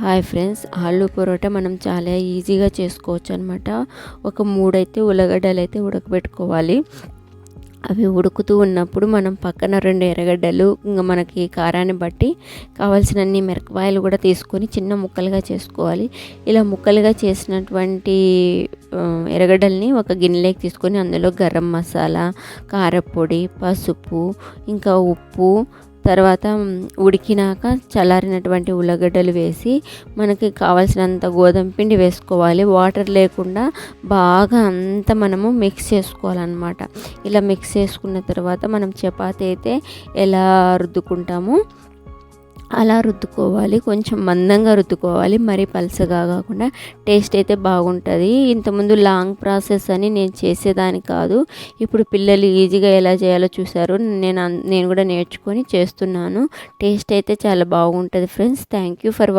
Hi friends, aloo paratha మనం చాలా ఈజీగా చేసుకోవచ్చు అనమాట. ఒక 3 అయితే ఉల్లగడ్డలు అయితే ఉడకబెట్టుకోవాలి. అవి ఉడుకుతూ ఉన్నప్పుడు మనం పక్కన 2 ఎర్రగడ్డలు, ఇంకా మనకి కారాన్ని బట్టి కావాల్సినన్ని మిరపకాయలు కూడా తీసుకొని చిన్న ముక్కలుగా చేసుకోవాలి. ఇలా ముక్కలుగా చేసినటువంటి ఎర్రగడ్డల్ని ఒక గిన్నెలోకి తీసుకొని అందులో గరం మసాలా, కారపొడి, పసుపు, ఇంకా ఉప్పు, తర్వాత ఉడికినాక చల్లారినటువంటి ఉల్లగడ్డలు వేసి మనకి కావాల్సినంత గోధుమ పిండి వేసుకోవాలి. వాటర్ లేకుండా బాగా అంతా మనము మిక్స్ చేసుకోవాలన్నమాట. ఇలా మిక్స్ చేసుకున్న తర్వాత మనం చపాతీ అయితే ఎలా రుద్దుకుంటామో అలా రుద్దుకోవాలి. కొంచెం మందంగా రుద్దుకోవాలి, మరీ పలసగా కాకుండా. టేస్ట్ అయితే బాగుంటుంది. ఇంతకుముందు లాంగ్ ప్రాసెస్ అని నేను చేసేదాన్ని కాదు. ఇప్పుడు పిల్లలు ఈజీగా ఎలా చేయాలో చూశారు. నేను కూడా నేర్చుకొని చేస్తున్నాను. టేస్ట్ అయితే చాలా బాగుంటుంది ఫ్రెండ్స్. Thank you for